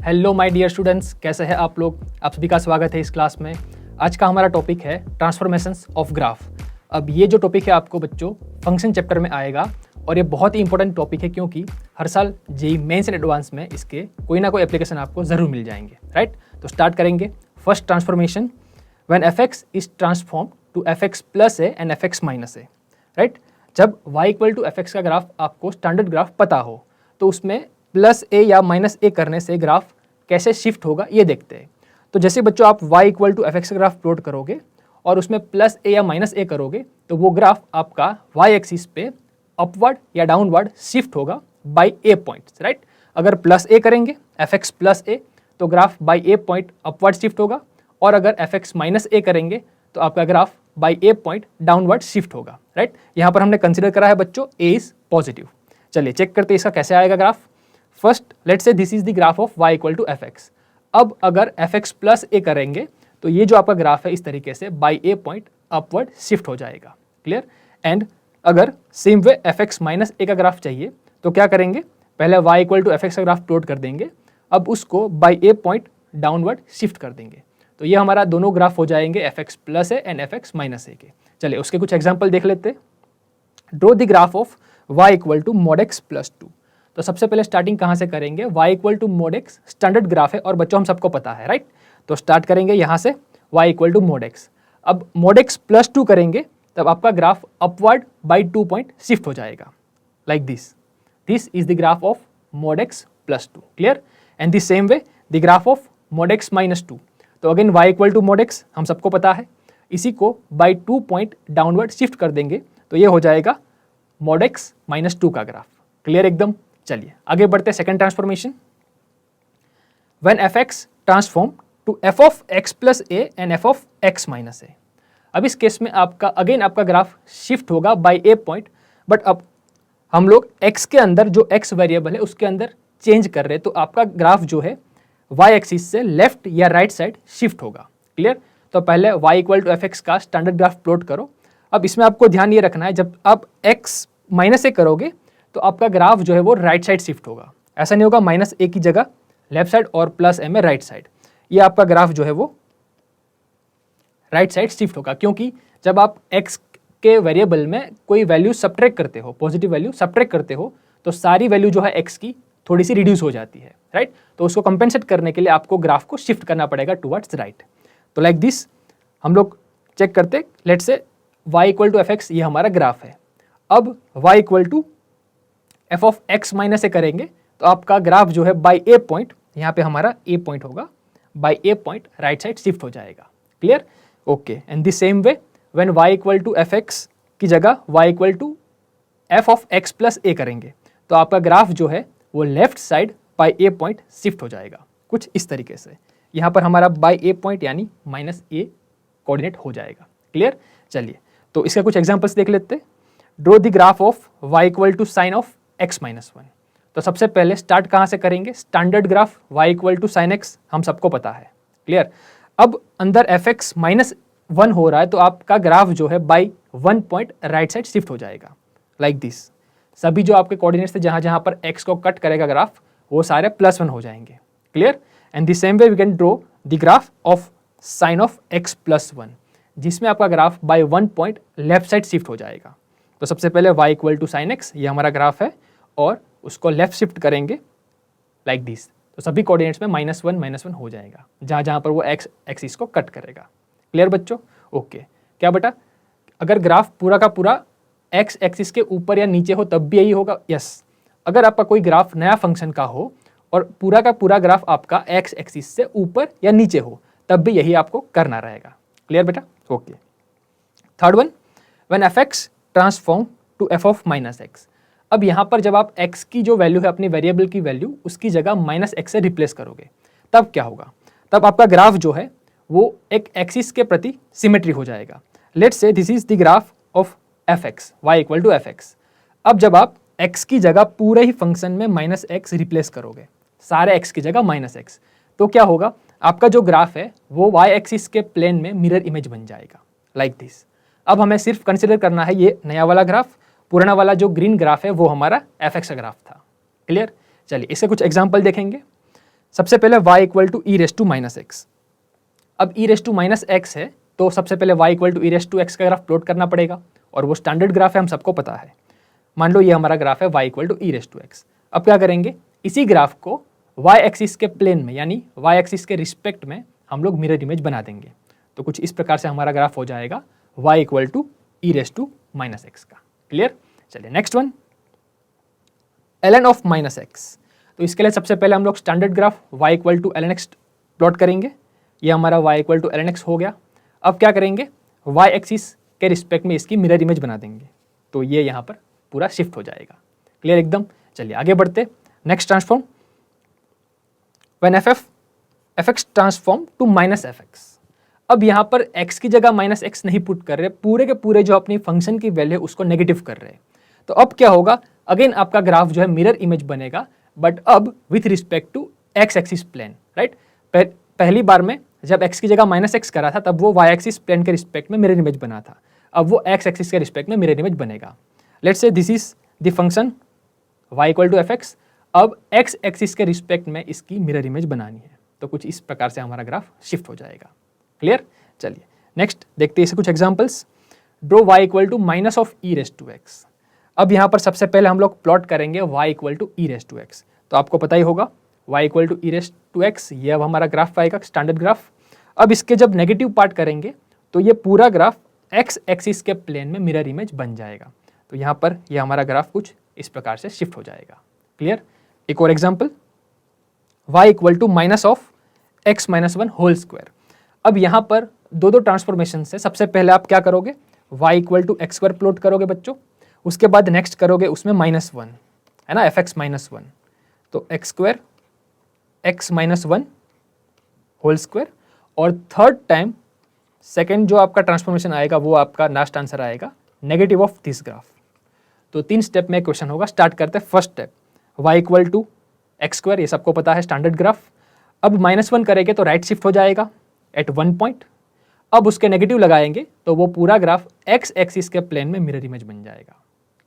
Hello my dear students, कैसे हैं आप लोग। आप सभी का स्वागत है इस क्लास में। आज का हमारा टॉपिक है ट्रांसफॉर्मेशंस ऑफ ग्राफ। अब ये जो टॉपिक है आपको बच्चों फंक्शन चैप्टर में आएगा और ये बहुत ही इंपॉर्टेंट टॉपिक है क्योंकि हर साल जेईई मेंस एंड एडवांस में इसके कोई ना कोई एप्लीकेशन आपको ज़रूर मिल जाएंगे, राइट। तो स्टार्ट करेंगे। First transformation, when fx is transform to fx plus A and fx minus A, right. जब y इक्वल टू fx का ग्राफ आपको स्टैंडर्ड ग्राफ पता हो तो उसमें प्लस ए या माइनस ए करने से ग्राफ कैसे शिफ्ट होगा ये देखते हैं। तो जैसे बच्चों आप y इक्वल टू fx का ग्राफ प्लॉट करोगे और उसमें प्लस ए या माइनस ए करोगे तो वो ग्राफ आपका y एक्सिस पे अपवर्ड या डाउनवर्ड शिफ्ट होगा बाय ए पॉइंट्स, राइट। अगर प्लस ए करेंगे fx प्लस ए तो graph bye a point upward shift होगा और अगर fx माइनस ए करेंगे तो आपका graph bye a point downward shift होगा, राइट। यहाँ पर हमने कंसिडर करा है बच्चों ए इज पॉजिटिव। चलिए चेक करते हैं इसका कैसे आएगा graph. First let's say this is the graph of y equal to fx। अब अगर fx प्लस ए करेंगे तो ये जो आपका ग्राफ है इस तरीके से bye a point upward shift हो जाएगा, क्लियर। एंड अगर सेम वे fx माइनस ए का ग्राफ चाहिए तो क्या करेंगे, पहले y इक्वल टू fx का ग्राफ प्लॉट कर देंगे, अब उसको bye a point downward shift कर देंगे तो ये हमारा दोनों ग्राफ हो जाएंगे fx plus A and fx minus a के। चलिए उसके कुछ एग्जाम्पल देख लेते हैं। Draw the graph of y equal to mod x plus 2। तो सबसे पहले स्टार्टिंग कहाँ से करेंगे, y equal to mod x standard graph है और बच्चों हम सबको पता है, राइट। तो स्टार्ट करेंगे यहाँ से y equal to mod x। अब mod x प्लस 2 करेंगे तब आपका graph upward by 2 point shift हो जाएगा like this is the graph of mod x plus 2, clear. And the same way the graph of mod x minus 2। तो again y equal to mod x हम सबको पता है, इसी को by 2 point downward shift कर देंगे तो ये हो जाएगा mod x माइनस 2 का ग्राफ, क्लियर एकदम। चलिए आगे बढ़ते हैं second transformation. When fx transform to f of x plus A and f of x minus a. अब इस केस में आपका अगेन आपका ग्राफ शिफ्ट होगा बाय ए पॉइंट, बट अब हम लोग x के अंदर जो x वेरिएबल है उसके अंदर चेंज कर रहे हैं तो आपका ग्राफ जो है y एक्सिस से लेफ्ट या राइट साइड शिफ्ट होगा, क्लियर। तो पहले y इक्वल टू fx का स्टैंडर्ड ग्राफ प्लॉट करो। अब इसमें आपको ध्यान ये रखना है जब आप x माइनस ए करोगे तो आपका ग्राफ जो है वो राइट साइड शिफ्ट होगा। ऐसा नहीं होगा माइनस ए की जगह लेफ्ट साइड और प्लस ए में राइट साइड। ये आपका ग्राफ जो है वो राइट साइड शिफ्ट होगा क्योंकि जब आप x के वेरिएबल में कोई वैल्यू सब्ट्रैक्ट करते हो, पॉजिटिव वैल्यू सब्ट्रैक्ट करते हो तो सारी वैल्यू जो है x की थोड़ी सी रिड्यूस हो जाती है, राइट। तो उसको कंपेंसेट करने के लिए आपको ग्राफ को शिफ्ट करना पड़ेगा टुवर्ड्स राइट। तो लाइक दिस हम लोग चेक करते, let's say y equal to fx ये हमारा ग्राफ है। अब y equal to f of x minus a करेंगे तो आपका ग्राफ जो है बाय ए पॉइंट, यहाँ पे हमारा ए पॉइंट होगा, by a point right side shift हो जाएगा, clear, okay. And the same way when y equal to fx की जगह y equal to f of x plus a करेंगे तो आपका ग्राफ जो है वो left side by a point shift हो जाएगा कुछ इस तरीके से। यहाँ पर हमारा बाय ए पॉइंट यानी माइनस ए कोऑर्डिनेट हो जाएगा, क्लियर। चलिए तो इसका कुछ एग्जांपल्स देख लेते हैं। Draw the graph of y equal to sine of x minus 1। तो सबसे पहले स्टार्ट कहाँ से करेंगे, standard graph y equal to sine x हम सबको पता है, क्लियर। अब अंदर fx माइनस 1 हो रहा है तो आपका ग्राफ जो है by 1 point right side shift हो जाएगा लाइक दिस। सभी जो आपके कोऑर्डिनेट्स थे जहाँ जहाँ पर x को कट करेगा ग्राफ वो सारे +1 हो जाएंगे, clear. And the same way we can draw the graph of sine of x plus 1 जिसमें आपका graph by 1 point left side shift हो जाएगा। तो सबसे पहले y equal to sine x ये हमारा ग्राफ है और उसको लेफ्ट शिफ्ट करेंगे लाइक दिस। तो सभी कोऑर्डिनेट्स में -1 हो जाएगा जहाँ जहाँ पर वो x एक्सिस को कट करेगा, क्लियर बच्चों, ओके। क्या बेटा, अगर ग्राफ पूरा का पूरा x एक्सिस के ऊपर या नीचे हो तब भी यही होगा, यस। अगर आपका कोई ग्राफ नया फंक्शन का हो और पूरा का पूरा ग्राफ आपका x एक्सिस से ऊपर या नीचे हो तब भी यही आपको करना रहेगा, क्लियर बेटा, okay. Third one, when fx transform to f of minus x। अब यहाँ पर जब आप x की जो वैल्यू है अपनी वेरिएबल की वैल्यू उसकी जगह माइनस x से रिप्लेस करोगे तब क्या होगा, तब आपका ग्राफ जो है वो एक एक्सिस के प्रति सिमेट्री हो जाएगा। Let's say this is the graph of fx y equal to fx। अब जब आप x की जगह पूरे ही फंक्शन में माइनस x रिप्लेस करोगे, सारे x की जगह माइनस x, तो क्या होगा, आपका जो ग्राफ है वो y एक्सिस के प्लेन में मिरर इमेज बन जाएगा लाइक दिस। अब हमें सिर्फ कंसिडर करना है ये नया वाला ग्राफ, पुराना वाला जो ग्रीन ग्राफ है वो हमारा fx का ग्राफ था, क्लियर। चलिए इसके कुछ एग्जांपल देखेंगे। सबसे पहले y equal to E raise to minus X. अब E raise to minus X है तो सबसे पहले y equal to E raise to X का ग्राफ प्लॉट करना पड़ेगा, और वो स्टैंडर्ड ग्राफ है, हम सबको पता है। मान लो ये हमारा ग्राफ है y equal to E raise to X. अब क्या करेंगे, इसी ग्राफ को y एक्सिस के प्लेन में यानी y एक्सिस के रिस्पेक्ट में हम लोग मिरर इमेज बना देंगे। तो कुछ इस प्रकार से हमारा ग्राफ हो जाएगा y equal to E raise to minus X का। क्लियर? चलिए next one, ln of minus X. तो इसके लिए सबसे पहले हम लोग standard graph y equal to ln x plot करेंगे। ये हमारा y equal to ln x हो गया। अब क्या करेंगे, y एक्सिस के रिस्पेक्ट में इसकी मिरर इमेज बना देंगे, तो ये यहाँ पर पूरा शिफ्ट हो जाएगा। क्लियर एकदम? चलिए आगे बढ़ते। Next transform, when fx transform to minus fx। अब यहाँ पर x की जगह माइनस एक्स नहीं पुट कर रहे, पूरे के पूरे जो अपनी फंक्शन की वैल्यू है उसको नेगेटिव कर रहे हैं। तो अब क्या होगा, अगेन आपका ग्राफ जो है मिरर इमेज बनेगा, बट अब with respect to x axis plane, right. पहली बार में जब x की जगह माइनस एक्स करा था तब वो y एक्सिस प्लेन के रिस्पेक्ट में मिरर इमेज बना था, अब वो x एक्सिस के रिस्पेक्ट में मिरर इमेज बनेगा। Let's say this is the function y equal to fx। अब x एक्सिस के रिस्पेक्ट में इसकी मिरर इमेज बनानी है, तो कुछ इस प्रकार से हमारा ग्राफ शिफ्ट हो जाएगा। क्लियर? चलिए नेक्स्ट देखते हैं इसे कुछ examples. Draw y equal to minus of E raise to X. अब यहाँ पर सबसे पहले हम लोग प्लॉट करेंगे y equal to E raise to X. तो आपको पता ही होगा y equal to E raise to X, ये अब हमारा ग्राफ आएगा स्टैंडर्ड ग्राफ। अब इसके जब नेगेटिव पार्ट करेंगे तो ये पूरा ग्राफ x एक्सिस के प्लेन में मिरर इमेज बन जाएगा। तो यहाँ पर ये हमारा ग्राफ कुछ इस प्रकार से शिफ्ट हो जाएगा। क्लियर? एक और example, y equal to minus of X minus one whole square. अब यहाँ पर दो ट्रांसफॉर्मेशन है। सबसे पहले आप क्या करोगे, y equal to X square plot करोगे बच्चों, उसके बाद नेक्स्ट करोगे उसमें माइनस वन, है ना, fx माइनस वन। तो X square X minus one whole square, और थर्ड टाइम सेकेंड जो आपका ट्रांसफॉर्मेशन आएगा वो आपका लास्ट आंसर आएगा नेगेटिव ऑफ दिस ग्राफ। तो 3 स्टेप में क्वेश्चन होगा। स्टार्ट करते हैं first step, y equal to X square, ये सबको पता है स्टैंडर्ड ग्राफ। अब -1 करेंगे तो राइट शिफ्ट हो जाएगा एट 1 पॉइंट। अब उसके नेगेटिव लगाएंगे तो वो पूरा ग्राफ x एक्सिस के प्लेन में मिरर इमेज बन जाएगा।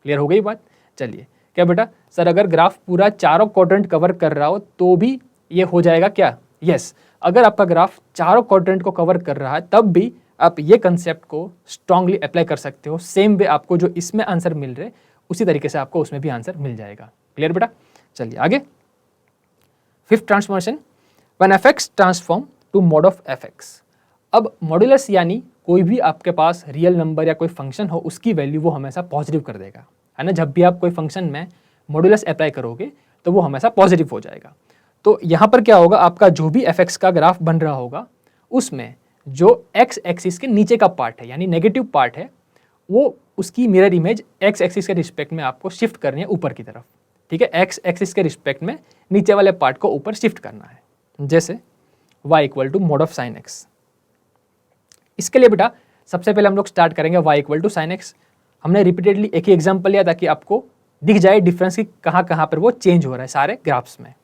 क्लियर हो गई बात? चलिए, क्या बेटा सर अगर ग्राफ पूरा चारों क्वाड्रेंट कवर कर रहा हो तो भी ये हो जाएगा क्या? यस, अगर आपका ग्राफ चारों क्वाड्रेंट को कवर कर रहा है तब भी आप ये कंसेप्ट को स्ट्रांगली अप्लाई कर सकते हो। सेम वे आपको जो इसमें आंसर मिल रहे उसी तरीके से आपको उसमें भी आंसर मिल जाएगा। क्लियर बेटा? चलिए आगे, fifth transformation, when fx transform to mod of fx। अब मॉड्यूलस यानी कोई भी आपके पास रियल नंबर या कोई फंक्शन हो उसकी वैल्यू वो हमेशा पॉजिटिव कर देगा, है ना। जब भी आप कोई फंक्शन में मॉड्यूलस अप्लाई करोगे तो वो हमेशा पॉजिटिव हो जाएगा। तो यहाँ पर क्या होगा, आपका जो भी fx का ग्राफ बन रहा होगा उसमें जो x एक्सिस के नीचे का पार्ट है यानी नेगेटिव पार्ट है, वो उसकी मिरर इमेज x एक्सिस के रिस्पेक्ट में आपको शिफ्ट करनी है ऊपर की तरफ। ठीक है, x एक्सिस के रिस्पेक्ट में नीचे वाले पार्ट को ऊपर शिफ्ट करना है। जैसे y equal to mod of sine X. इसके लिए बेटा सबसे पहले हम लोग स्टार्ट करेंगे y equal to sine X. हमने रिपीटेडली एक ही एग्जाम्पल लिया ताकि आपको दिख जाए डिफरेंस की कहाँ कहाँ पर वो चेंज हो रहा है सारे ग्राफ्स में।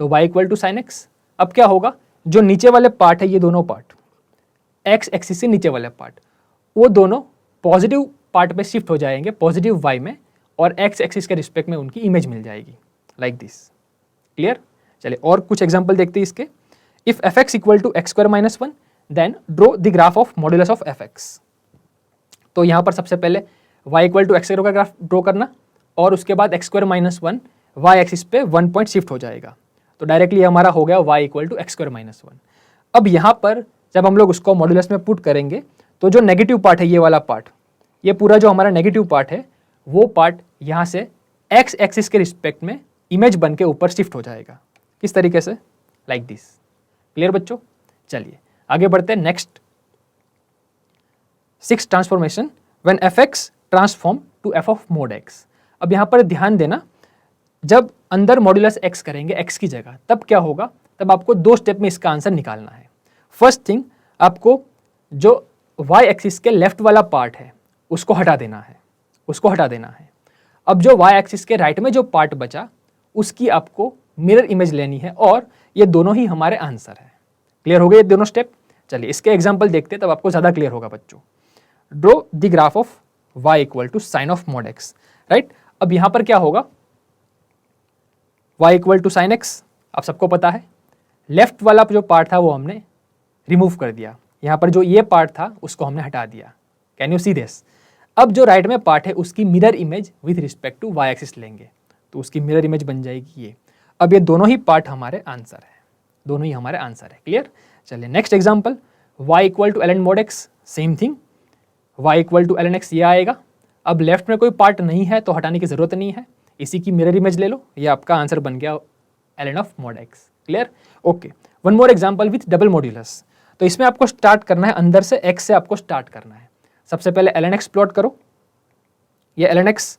तो y equal to sine X. अब क्या होगा, जो नीचे वाले पार्ट है, ये दोनों पार्ट x एक्सिस से नीचे वाले पार्ट, वो दोनों पॉजिटिव पार्ट पे शिफ्ट हो जाएंगे, पॉजिटिव y में, और x एक्सिस के रिस्पेक्ट में उनकी इमेज मिल जाएगी लाइक दिस। क्लियर? चलिए और कुछ एग्जांपल देखते हैं इसके। If fx equal to X square minus one then draw the graph of modulus of fx। तो यहाँ पर सबसे पहले y equal to X square का ग्राफ ड्रॉ करना, और उसके बाद X square minus one y axis पे 1 पॉइंट शिफ्ट हो जाएगा। तो डायरेक्टली हमारा हो गया y equal to X square minus one. अब यहाँ पर जब हम लोग उसको मॉड्यूलस में पुट करेंगे तो जो नेगेटिव पार्ट है, ये वाला पार्ट, ये पूरा जो हमारा नेगेटिव पार्ट है वो पार्ट यहाँ से x एक्सिस के रिस्पेक्ट में इमेज बन के ऊपर शिफ्ट हो जाएगा। किस तरीके से? Like this. क्लियर बच्चों? चलिए आगे बढ़ते हैं। Next, sixth transformation, when fx transform to f of mod x। अब यहाँ पर ध्यान देना, जब अंदर मॉड्यूलस x करेंगे x की जगह, तब क्या होगा, तब आपको 2 स्टेप में इसका आंसर निकालना है। फर्स्ट थिंग, आपको जो y एक्सिस के लेफ्ट वाला पार्ट है उसको हटा देना है, उसको हटा देना है। अब जो y एक्सिस के राइट में जो पार्ट बचा उसकी आपको मिरर इमेज लेनी है, और ये दोनों ही हमारे आंसर है। क्लियर हो गए ये दोनों स्टेप? चलिए इसके एग्जांपल देखते हैं तब आपको ज़्यादा क्लियर होगा बच्चों। Draw the graph of y equal to sine of mod x। Right, अब यहाँ पर क्या होगा, y equal to sine X आप सबको पता है, लेफ्ट वाला जो पार्ट था वो हमने रिमूव कर दिया, यहाँ पर जो ये पार्ट था उसको हमने हटा दिया। Can you see this? अब जो राइट में पार्ट है उसकी mirror image with respect to Y axis लेंगे तो उसकी मिरर इमेज बन जाएगी ये। अब ये दोनों ही पार्ट हमारे आंसर है, दोनों ही हमारे आंसर है। क्लियर? चलिए next example, y equal to ln mod x, same thing, y equal to ln x ये आएगा। अब लेफ्ट में कोई पार्ट नहीं है तो हटाने की जरूरत नहीं है, इसी की मिरर इमेज ले लो, ये आपका आंसर बन गया ln of mod x। Clear? Okay, one more example with double modulus. तो इसमें आपको स्टार्ट करना है अंदर से, x से आपको स्टार्ट करना है। सबसे पहले ln x प्लॉट करो, ये ln x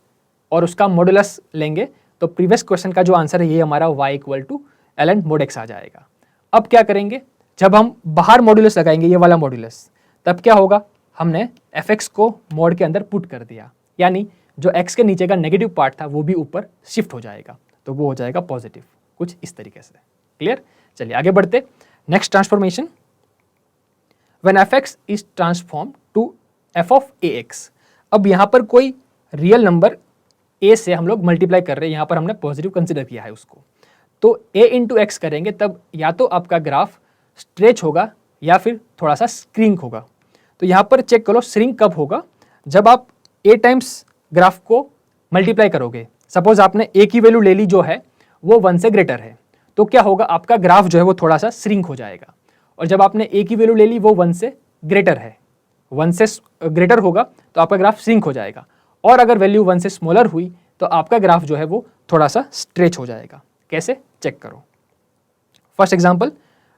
और उसका मॉड्यूलस लेंगे तो प्रीवियस क्वेश्चन का जो आंसर है ये हमारा y equal to ln mod x आ जाएगा। अब क्या करेंगे, जब हम बाहर मॉड्यूलस लगाएंगे, ये वाला मॉड्यूलस, तब क्या होगा, हमने fx को मोड के अंदर पुट कर दिया, यानी जो x के नीचे का नेगेटिव पार्ट था वो भी ऊपर शिफ्ट हो जाएगा, तो वो हो जाएगा पॉजिटिव, कुछ इस तरीके से। क्लियर? चलिए आगे बढ़ते, next transformation, when fx is transform to f of ax। अब यहाँ पर कोई रियल नंबर a से हम लोग मल्टीप्लाई कर रहे हैं, यहाँ पर हमने पॉजिटिव कंसिडर किया है उसको, तो a इंटू एक्स करेंगे तब या तो आपका ग्राफ स्ट्रेच होगा या फिर थोड़ा सा श्रिंक होगा। तो यहाँ पर चेक करो श्रिंक कब होगा, जब आप a टाइम्स ग्राफ को मल्टीप्लाई करोगे। सपोज आपने a की वैल्यू ले ली जो है वो 1 से ग्रेटर है, तो क्या होगा, आपका ग्राफ जो है वो थोड़ा सा श्रिंक हो जाएगा। और जब आपने a की वैल्यू ले ली वो 1 से ग्रेटर है, 1 से ग्रेटर होगा तो आपका ग्राफ श्रिंक हो जाएगा। और अगर वैल्यू 1 से स्मॉलर हुई तो आपका ग्राफ जो है वो थोड़ा सा स्ट्रेच हो जाएगा। कैसे? चेक करो। First example,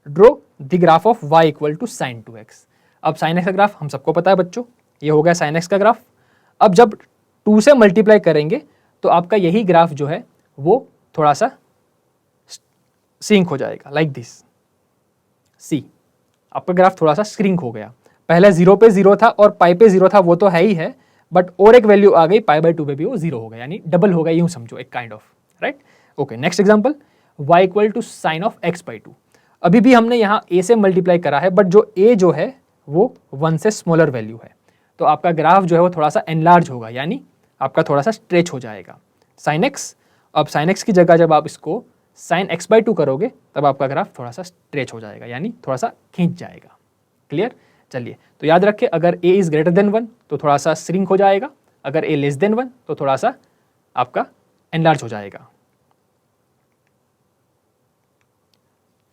draw the graph of y equal to sin 2x। अब sin x का ग्राफ हम सबको पता है बच्चों, ये हो गया sin x का ग्राफ। अब जब 2 से मल्टीप्लाई करेंगे तो आपका यही ग्राफ जो है वो थोड़ा सा सिंक हो जाएगा, लाइक दिस। सी, आपका ग्राफ थोड़ा सा श्रिंक हो गया, पहले 0 पे 0 था और पाई पे 0 था, वो तो है ही है, बट और एक वैल्यू आ गई पाई बाई 2 पे भी वो 0 हो गया, यानी डबल हो गया, यूं समझो एक kind of, right? Okay, next example, y equal to sine of x by 2। अभी भी हमने यहाँ a से मल्टीप्लाई करा है, बट जो a जो है वो 1 से स्मॉलर वैल्यू है, तो आपका ग्राफ जो है वो थोड़ा सा एनलार्ज होगा, यानी आपका थोड़ा सा स्ट्रेच हो जाएगा। साइन x, अब साइन x की जगह जब आप इसको साइन x बाई 2 करोगे तब आपका ग्राफ थोड़ा सा स्ट्रेच हो जाएगा, यानी थोड़ा सा खींच जाएगा। क्लियर? चलिए, तो याद रखें, अगर a इज ग्रेटर देन 1 तो थोड़ा सा श्रिंक हो जाएगा, अगर a लेस देन 1 तो थोड़ा सा आपका एनलार्ज हो जाएगा।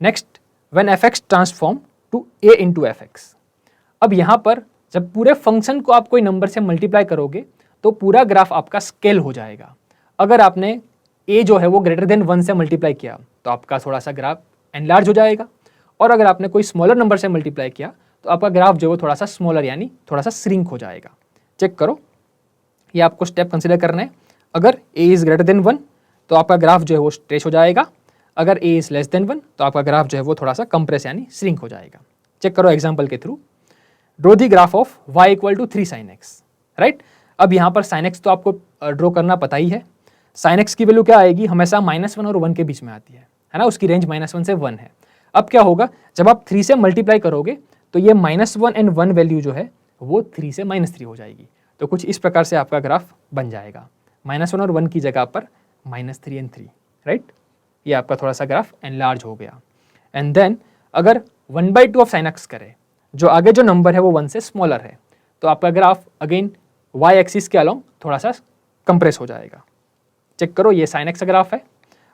Next, when fx transform to a into fx। अब यहाँ पर जब पूरे फंक्शन को आप कोई नंबर से मल्टीप्लाई करोगे तो पूरा ग्राफ आपका स्केल हो जाएगा। अगर आपने a जो है वो ग्रेटर देन 1 से मल्टीप्लाई किया तो आपका थोड़ा सा ग्राफ एनलार्ज हो जाएगा, और अगर आपने कोई स्मॉलर नंबर से मल्टीप्लाई किया तो आपका ग्राफ जो है वो थोड़ा सा स्मॉलर यानी थोड़ा सा श्रिंक हो जाएगा। चेक करो, ये आपको स्टेप कंसिडर करना है। अगर a इज ग्रेटर देन 1 तो आपका ग्राफ जो है वो स्ट्रेच हो जाएगा, अगर a इज लेस देन 1 तो आपका ग्राफ जो है वो थोड़ा सा कंप्रेस यानी श्रिंक हो जाएगा। चेक करो एग्जांपल के through, draw the graph of y equal to 3 sin x, right? अब यहाँ पर sin x तो आपको ड्रॉ करना पता ही है। sin x की वैल्यू क्या आएगी, हमेशा -1 और 1 के बीच में आती है ना, उसकी रेंज -1 से 1 है। अब क्या होगा, जब आप 3 से मल्टीप्लाई करोगे तो ये -1 एंड 1 वैल्यू जो है वो 3 से -3 हो जाएगी, तो कुछ इस प्रकार से आपका ग्राफ बन जाएगा, -1 और 1 की जगह पर -3 एंड 3, राइट? ये आपका थोड़ा सा ग्राफ एनलार्ज हो गया। एंड देन अगर 1/2 ऑफ साइन एक्स करें, जो आगे जो नंबर है वो 1 से स्मॉलर है, तो आपका ग्राफ अगेन y एक्सिस के अलोंग थोड़ा सा कंप्रेस हो जाएगा। चेक करो, ये साइन एक्स का ग्राफ है,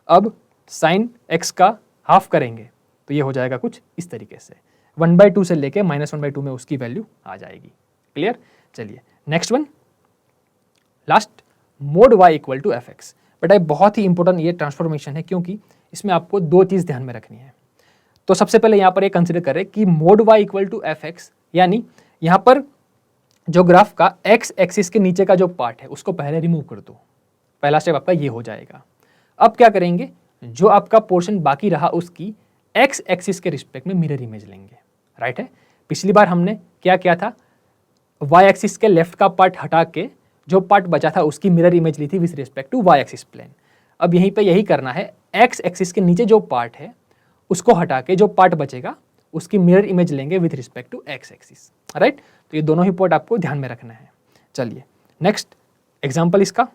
अब साइन एक्स का हाफ करेंगे तो ये हो जाएगा कुछ इस तरीके से, 1/2 से लेके -1/2 में उसकी वैल्यू आ जाएगी। क्लियर? चलिए next one, last, mod y equal to F X. बेटा बहुत ही इंपॉर्टेंट ये ट्रांसफॉर्मेशन है, क्योंकि इसमें आपको दो चीज़ ध्यान में रखनी है। तो सबसे पहले यहाँ पर ये कंसिडर करें कि mod y equal to F X, यानी यहाँ पर जो ग्राफ का x एक्सिस के नीचे का जो पार्ट है उसको पहले रिमूव कर दो, पहला स्टेप आपका ये हो जाएगा। अब क्या करेंगे, जो आपका पोर्शन बाकी रहा उसकी x एक्सिस के रिस्पेक्ट में मिरर इमेज लेंगे, राइट है? पिछली बार हमने क्या किया था, y एक्सिस के लेफ्ट का पार्ट हटा के जो पार्ट बचा था उसकी मिरर इमेज ली थी with respect to y axis plane. अब यहीं पे यही करना है, x एक्सिस के नीचे जो पार्ट है उसको हटा के जो पार्ट बचेगा उसकी मिरर इमेज लेंगे with respect to x axis, right? तो ये दोनों ही पॉइंट आपको ध्यान में रखना है। चलिए नेक्स्ट एग्जांपल इसका,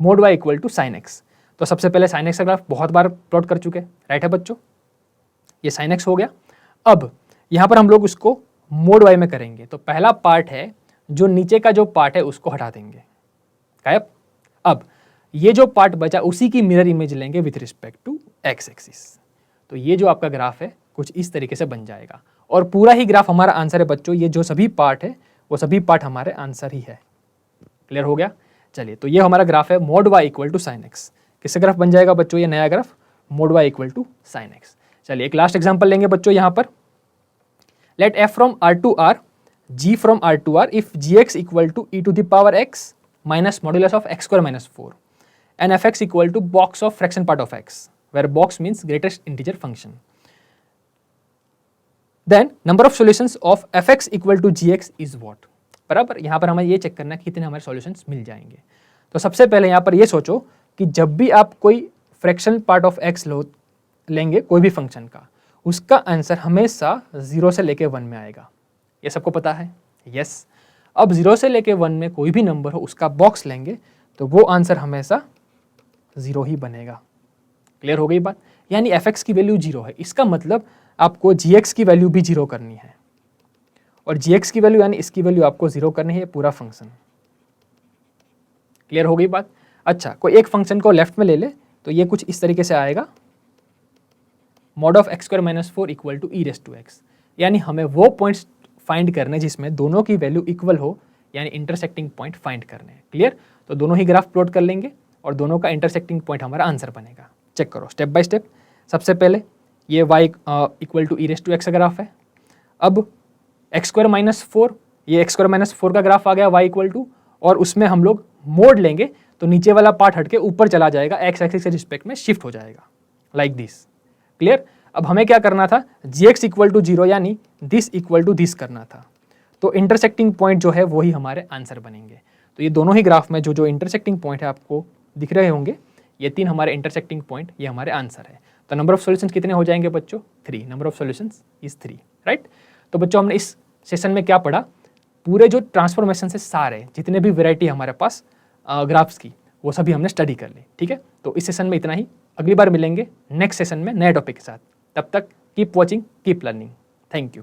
mod y equal to sine X. तो सबसे पहले साइन एक्स का ग्राफ बहुत बार प्लॉट कर चुके, राइट है बच्चों? ये sin x हो गया। अब यहाँ पर हम लोग उसको मोड y में करेंगे, तो पहला पार्ट है जो नीचे का जो पार्ट है उसको हटा देंगे, गायब। अब ये जो पार्ट बचा उसी की मिरर इमेज लेंगे with respect to x axis. तो ये जो आपका ग्राफ है कुछ इस तरीके से बन जाएगा और पूरा ही ग्राफ हमारा आंसर है बच्चों। ये जो सभी पार्ट है वो सभी पार्ट हमारे आंसर ही है। क्लियर हो गया? चलिए, तो ये हमारा ग्राफ है mod y equal to sine X. किससे ग्राफ बन जाएगा बच्चों ये नया graph? Mod y equal to sine X. चलिए एक लास्ट एग्जांपल लेंगे बच्चों यहाँ पर। Let f from r to r, g फ्रॉम r to r if gx equal to e to the power x minus modulus of x square minus 4 and fx equal to box of fraction part of x where box means greatest integer function. Then number of solutions of fx equal to gx is what? बराबर, यहाँ पर हमें ये check करना है कि कितने हमारे सॉल्यूशंस मिल जाएंगे। तो सबसे पहले यहाँ पर ये सोचो कि जब भी आप कोई फ्रैक्शन पार्ट ऑफ x लेंगे कोई भी फंक्शन का, उसका आंसर हमेशा 0 से लेके 1 में आएगा। ये सबको पता है? यस। अब 0 से लेके 1 में कोई भी नंबर हो उसका बॉक्स लेंगे तो वो आंसर हमेशा 0 ही बनेगा। क्लियर हो गई बात? यानी fx की वैल्यू 0 है, इसका मतलब आपको gx की वैल्यू भी 0 करनी है और gx की वैल्यू यानी इसकी वैल्यू आपको 0 करनी है पूरा फंक्शन। क्लियर हो गई बात? अच्छा, कोई एक फंक्शन को लेफ्ट में ले ले तो ये कुछ इस तरीके से आएगा, mod of x square minus 4 equal to E raise to X. यानी हमें वो पॉइंट्स फाइंड करने जिसमें दोनों की वैल्यू इक्वल हो, यानी इंटरसेक्टिंग पॉइंट फाइंड करने हैं। क्लियर? तो दोनों ही ग्राफ प्लॉट कर लेंगे और दोनों का इंटरसेक्टिंग पॉइंट हमारा आंसर बनेगा। चेक करो स्टेप बाय स्टेप। सबसे पहले ये y equal to E raise to X का ग्राफ है। अब एक्स स्क्वायर माइनस 4, ये एक्स स्क्वायर माइनस 4 का ग्राफ आ गया y इक्वल टू, और उसमें हम लोग मोड लेंगे तो नीचे वाला पार्ट हटके ऊपर चला जाएगा, एक्स एक्सिस के रिस्पेक्ट में शिफ्ट हो जाएगा लाइक दिस। क्लियर? अब हमें क्या करना था, gx इक्वल टू 0 यानी दिस इक्वल टू दिस करना था। तो इंटरसेक्टिंग पॉइंट जो है वही हमारे आंसर बनेंगे। तो ये दोनों ही ग्राफ में जो जो इंटरसेक्टिंग पॉइंट है आपको दिख रहे होंगे, ये 3 हमारे इंटरसेक्टिंग पॉइंट, ये हमारे आंसर है। तो नंबर ऑफ सॉल्यूशंस कितने हो जाएंगे बच्चों? 3। Number of solutions is 3, right? तो बच्चों हमने इस सेशन में क्या पढ़ा? पूरे जो ट्रांसफॉर्मेशन से सारे जितने भी वैरायटी हमारे पास ग्राफ्स की, वो सभी हमने स्टडी कर ली। ठीक है, तो इस सेशन में इतना ही। अगली बार मिलेंगे नेक्स्ट सेशन में नए टॉपिक के साथ। तब तक keep watching, keep learning. Thank you.